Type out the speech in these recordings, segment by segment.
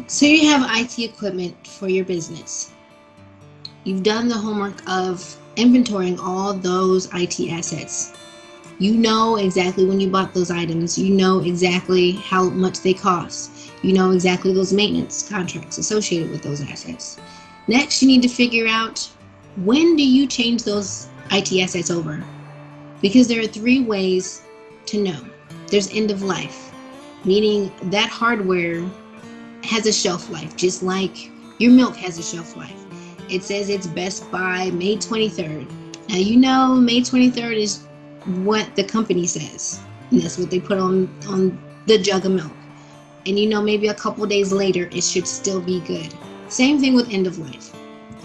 So you have IT equipment for your business. You've done the homework of inventorying all those IT assets. You know exactly when you bought those items. You know exactly how much they cost. You know exactly those maintenance contracts associated with those assets. Next, you need to figure out, when do you change those IT assets over? Because there are three ways to know. There's end of life, meaning that hardware has a shelf life, just like your milk has a shelf life. It says it's best by May 23rd. Now, you know May 23rd is what the company says. And that's what they put on the jug of milk. And you know maybe a couple days later it should still be good. Same thing with end of life.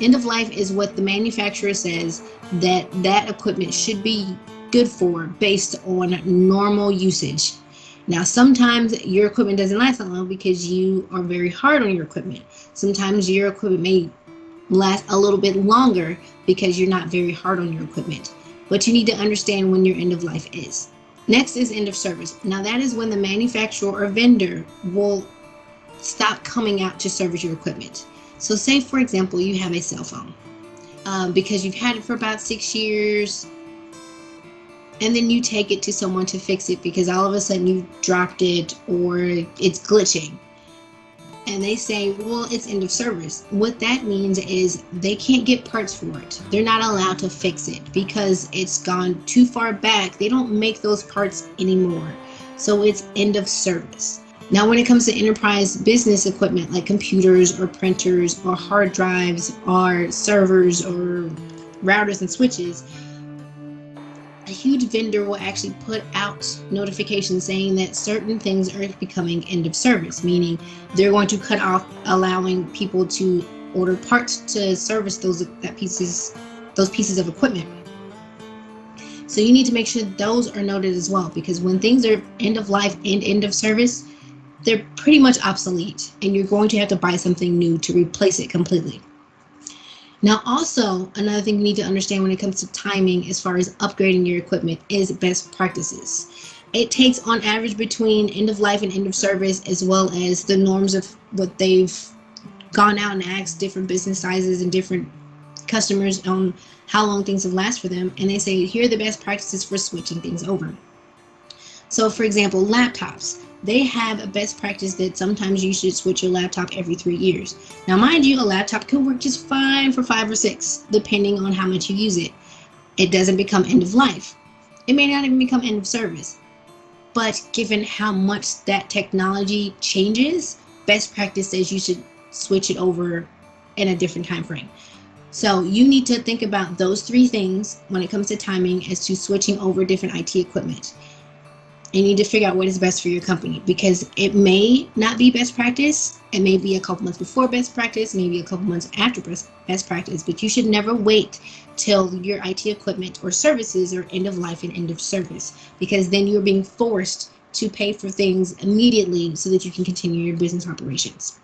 End of life is what the manufacturer says that equipment should be good for based on normal usage. Now, sometimes your equipment doesn't last that long because you are very hard on your equipment. Sometimes your equipment may last a little bit longer because you're not very hard on your equipment. But you need to understand when your end of life is. Next is end of service. Now, that is when the manufacturer or vendor will stop coming out to service your equipment. So say, for example, you have a cell phone because you've had it for about 6 years, and then you take it to someone to fix it because all of a sudden you dropped it or it's glitching. And they say, well, it's end of service. What that means is they can't get parts for it. They're not allowed to fix it because it's gone too far back. They don't make those parts anymore. So it's end of service. Now, when it comes to enterprise business equipment like computers or printers or hard drives or servers or routers and switches, a huge vendor will actually put out notifications saying that certain things are becoming end of service, meaning they're going to cut off allowing people to order parts to service those pieces of equipment. So you need to make sure those are noted as well, because when things are end of life and end of service, they're pretty much obsolete, and you're going to have to buy something new to replace it completely. Now, also, another thing you need to understand when it comes to timing as far as upgrading your equipment is best practices. It takes on average between end of life and end of service, as well as the norms of what they've gone out and asked different business sizes and different customers on how long things have lasted for them. And they say, here are the best practices for switching things over. So, for example, laptops. They have a best practice that sometimes you should switch your laptop every 3 years. Now, mind you, a laptop can work just fine for 5 or 6, depending on how much you use it. It doesn't become end of life. It may not even become end of service. But given how much that technology changes, best practice says you should switch it over in a different time frame. So you need to think about those 3 things when it comes to timing as to switching over different IT equipment. You need to figure out what is best for your company, because it may not be best practice. It may be a couple months before best practice, maybe a couple months after best practice, but you should never wait till your IT equipment or services are end of life and end of service, because then you're being forced to pay for things immediately so that you can continue your business operations.